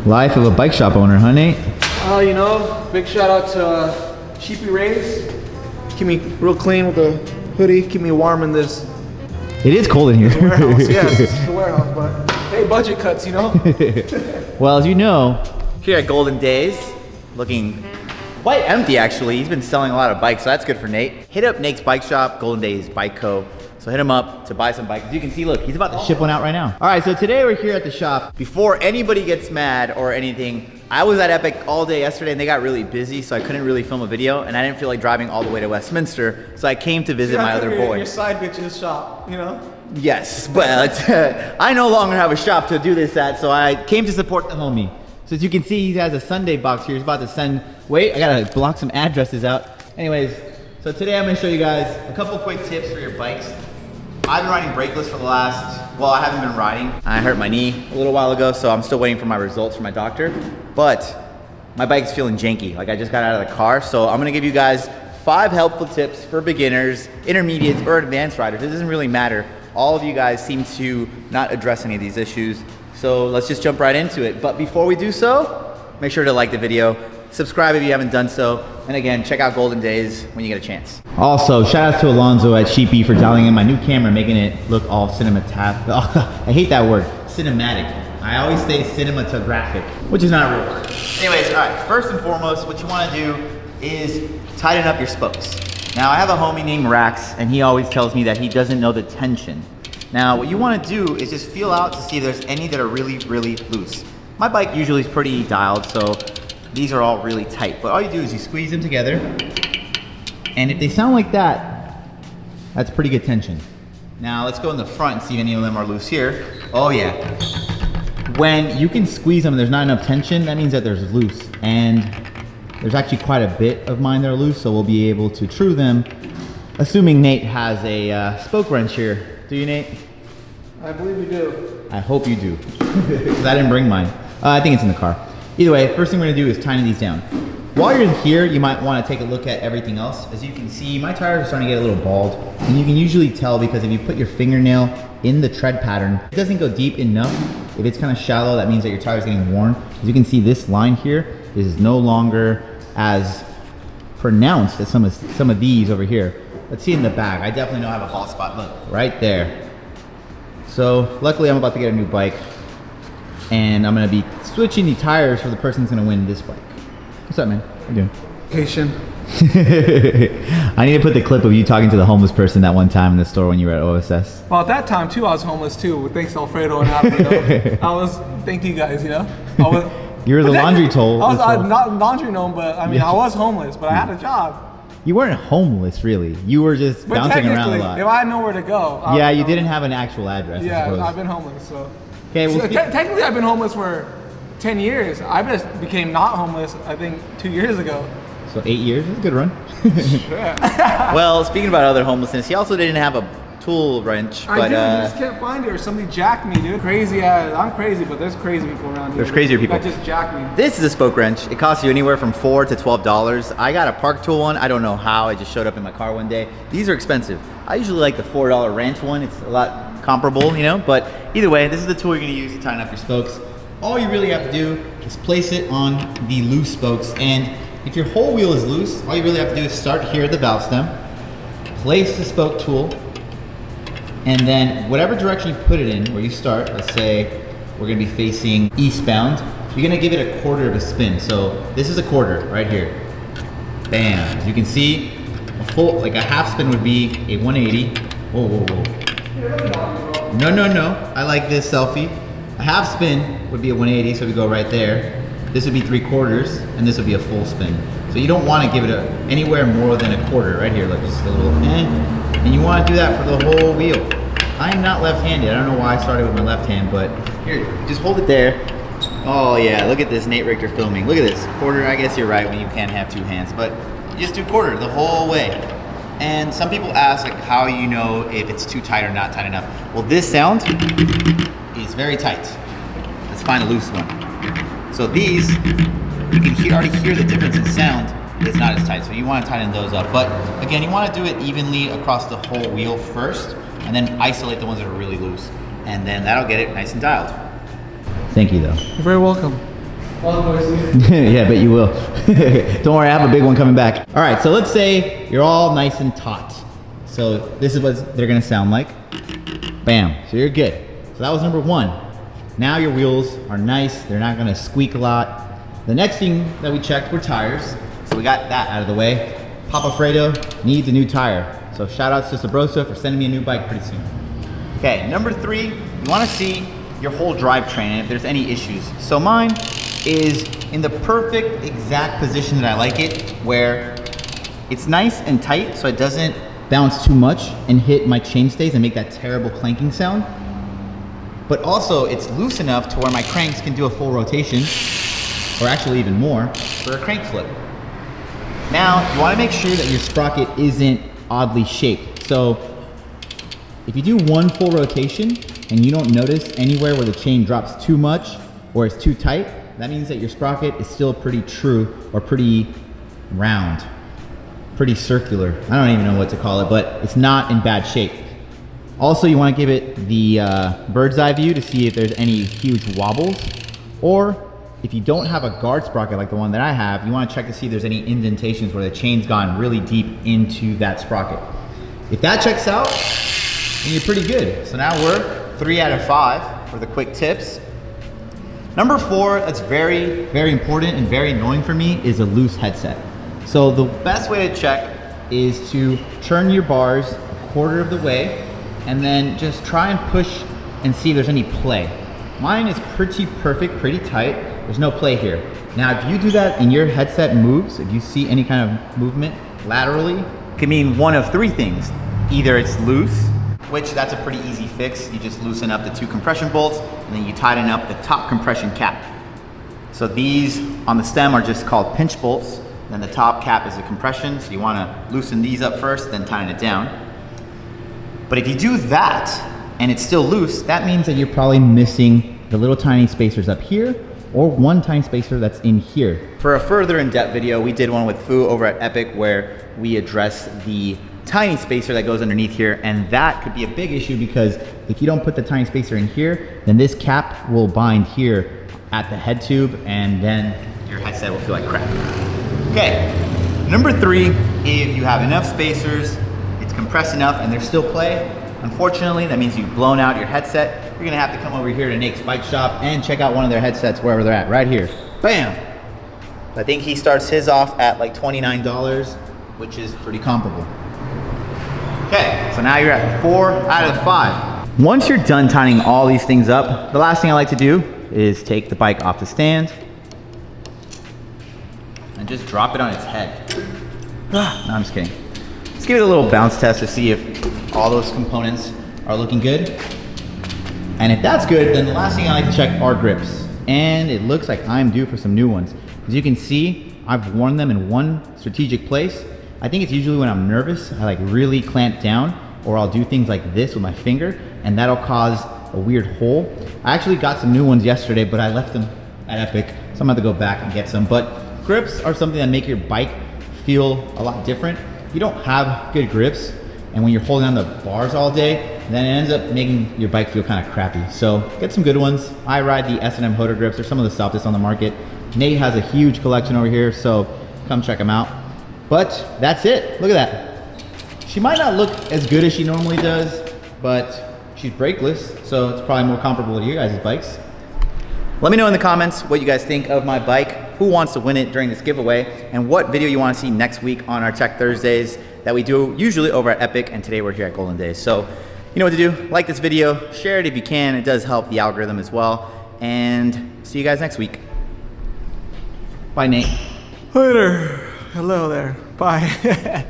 Life of a bike shop owner, huh, Nate? You know, big shout out to Sheepy Rays. Keep me real clean with the hoodie. Keep me warm in this It is cold in here. warehouse. Yes, this is the warehouse, but hey, budget cuts, you know? Well, as you know, Here at Golden Days, looking quite empty actually. He's been selling a lot of bikes, so that's good for Nate. Hit up Nate's bike shop, Golden Days Bike Co. So hit him up to buy some bikes. As you can see, look, he's about to ship one out right now. all right, so today we're here at the shop. Before anybody gets mad or anything, I was at Epic all day yesterday and they got really busy, so I couldn't really film a video, and I didn't feel like driving all the way to Westminster, so I came to visit my other boy. Your side bitch's shop, you know? Yes, but I no longer have a shop to do this at, so I came to support the homie. So as you can see, he has a Sunday box here. He's about to send, wait, I gotta block some addresses out. Anyways, so today I'm gonna show you guys a couple quick tips for your bikes. I've been riding brakeless for the last, well, I haven't been riding. I hurt my knee a little while ago, so I'm still waiting for my results from my doctor. But my bike's feeling janky. Like I just got out of the car, so I'm gonna give you guys 5 helpful tips for beginners, intermediates, or advanced riders. It doesn't really matter. All of you guys seem to not address any of these issues. So let's just jump right into it. But before we do so, make sure to like the video, subscribe if you haven't done so, and again, check out Golden Days when you get a chance. Also, shout out to Alonzo at Sheepy for dialing in my new camera, making it look all cinematographic. I hate that word, cinematic. I always say cinematographic, which is not a real word. Anyways, all right, first and foremost, what you wanna do is tighten up your spokes. Now, I have a homie named Rax, and he always tells me that he doesn't know the tension. Now, what you wanna do is just feel out to see if there's any that are really, really loose. My bike usually is pretty dialed, so these are all really tight. But all you do is you squeeze them together, and if they sound like that, that's pretty good tension. Now, let's go in the front and see if any of them are loose here. Oh yeah. When you can squeeze them and there's not enough tension, that means that there's loose. And there's actually quite a bit of mine that are loose, so we'll be able to true them, assuming Nate has a spoke wrench here. Do you, Nate? I believe you do. I hope you do, because I didn't bring mine. I think it's in the car. Either way, first thing we're gonna do is tighten these down. While you're here, you might wanna take a look at everything else. As you can see, my tires are starting to get a little bald, and you can usually tell because if you put your fingernail in the tread pattern, it doesn't go deep enough. If it's kind of shallow, that means that your tire is getting worn. As you can see, this line here is no longer as pronounced as some of these over here. Let's see in the back. I definitely know I have a bald spot. Look, right there. So luckily I'm about to get a new bike, and I'm gonna be switching the tires for the person who's gonna win this bike. What's up, man? How you doing? Vacation. I need to put the clip of you talking to the homeless person that one time in the store when you were at OSS. Well, at that time too, I was homeless too. Thanks to Alfredo and Alfredo. Thank you guys, you know. You were the laundry toll. I was not laundry gnome, but I mean, I was homeless, but I had a job. You weren't homeless, really. You were just bouncing around a lot. If I had nowhere to go. Yeah, you didn't have an actual address. Yeah, I've been homeless, so. Okay, well, technically, I've been homeless for 10 years. I just became not homeless, I think, 2 years ago. So 8 years is a good run. Well, speaking about other homelessness, he also didn't have a tool wrench, but I just can't find it, or somebody jacked me, dude. Crazy ass. I'm crazy, but there's crazy people around here. There's crazier people. That just jacked me. This is a spoke wrench. It costs you anywhere from $4 to $12. I got a Park Tool one. I don't know how. It just showed up in my car one day. These are expensive. I usually like the $4 wrench one. It's a lot comparable, you know, but either way, this is the tool you're gonna use to tighten up your spokes. All you really have to do is place it on the loose spokes, and if your whole wheel is loose, all you really have to do is start here at the valve stem, place the spoke tool, and then whatever direction you put it in, where you start, let's say we're gonna be facing eastbound, you're gonna give it a quarter of a spin. So this is a quarter right here. Bam. As you can see, a full, like a half spin would be a 180. Whoa, whoa, whoa. No, no, no. I like this selfie. A half spin would be a 180, so we go right there. This would be 3/4, and this would be a full spin. So you don't want to give it anywhere more than a quarter. Right here, look, just a little and you want to do that for the whole wheel. I'm not left-handed. I don't know why I started with my left hand, but here, just hold it there. Oh yeah, look at this, Nate Richter filming. Look at this, quarter. I guess you're right when you can't have two hands, but you just do quarter the whole way. And some people ask like how you know if it's too tight or not tight enough. Well, this sound is very tight. Let's find a loose one. So these, you can already hear the difference in sound, but it's not as tight. So you want to tighten those up. But again, you want to do it evenly across the whole wheel first, and then isolate the ones that are really loose. And then that'll get it nice and dialed. Thank you though. You're very welcome. Yeah, I bet you will. Don't worry, I have a big one coming back. All right, so let's say you're all nice and taut. So this is what they're gonna sound like. Bam, so you're good. So that was number one. Now your wheels are nice, they're not gonna squeak a lot. The next thing that we checked were tires. So we got that out of the way. Papa Alfredo needs a new tire. So shout outs to Sabrosa for sending me a new bike pretty soon. Okay, number three, you wanna see your whole drivetrain and if there's any issues. So mine is in the perfect exact position that I like it, where it's nice and tight so it doesn't bounce too much and hit my chainstays and make that terrible clanking sound. But also it's loose enough to where my cranks can do a full rotation, or actually even more, for a crank flip. Now, you wanna make sure that your sprocket isn't oddly shaped. So if you do one full rotation and you don't notice anywhere where the chain drops too much or it's too tight, that means that your sprocket is still pretty true or pretty round, pretty circular. I don't even know what to call it, but it's not in bad shape. Also, you want to give it the bird's eye view to see if there's any huge wobbles, or if you don't have a guard sprocket like the one that I have, you want to check to see if there's any indentations where the chain's gone really deep into that sprocket. If that checks out, then you're pretty good. So now we're 3 out of 5 for the quick tips. Number 4, that's very, very important and very annoying for me, is a loose headset. So the best way to check is to turn your bars a quarter of the way and then just try and push and see if there's any play. Mine is pretty perfect, pretty tight. There's no play here. Now, if you do that and your headset moves, if you see any kind of movement laterally, it can mean one of 3 things. Either it's loose, which that's a pretty easy fix. You just loosen up the 2 compression bolts and then you tighten up the top compression cap. So these on the stem are just called pinch bolts. Then the top cap is a compression. So you wanna loosen these up first, then tighten it down. But if you do that and it's still loose, that means that you're probably missing the little tiny spacers up here or one tiny spacer that's in here. For a further in-depth video, we did one with Fu over at Epic where we address the tiny spacer that goes underneath here, and that could be a big issue because if you don't put the tiny spacer in here, then this cap will bind here at the head tube and then your headset will feel like crap. Okay, number 3, if you have enough spacers, it's compressed enough and there's still play, unfortunately that means you've blown out your headset. You're gonna have to come over here to Nate's Bike Shop and check out one of their headsets wherever they're at, right here. Bam! I think he starts his off at like $29, which is pretty comparable. Okay, so now you're at 4 out of 5. Once you're done tightening all these things up, the last thing I like to do is take the bike off the stand and just drop it on its head. No, I'm just kidding. Let's give it a little bounce test to see if all those components are looking good. And if that's good, then the last thing I like to check are grips. And it looks like I'm due for some new ones. As you can see, I've worn them in one strategic place. I think it's usually when I'm nervous, I like really clamp down, or I'll do things like this with my finger, and that'll cause a weird hole. I actually got some new ones yesterday, but I left them at Epic, so I'm gonna have to go back and get some. But grips are something that make your bike feel a lot different. If you don't have good grips, and when you're holding on the bars all day, then it ends up making your bike feel kind of crappy. So get some good ones. I ride the S&M Hoder grips. They're some of the softest on the market. Nate has a huge collection over here, so come check them out. But that's it, look at that. She might not look as good as she normally does, but she's brakeless, so it's probably more comparable to your guys' bikes. Let me know in the comments what you guys think of my bike, who wants to win it during this giveaway, and what video you want to see next week on our Tech Thursdays that we do usually over at Epic, and today we're here at Golden Days. So you know what to do, like this video, share it if you can, it does help the algorithm as well, and see you guys next week. Bye, Nate. Later. Hello there. Bye.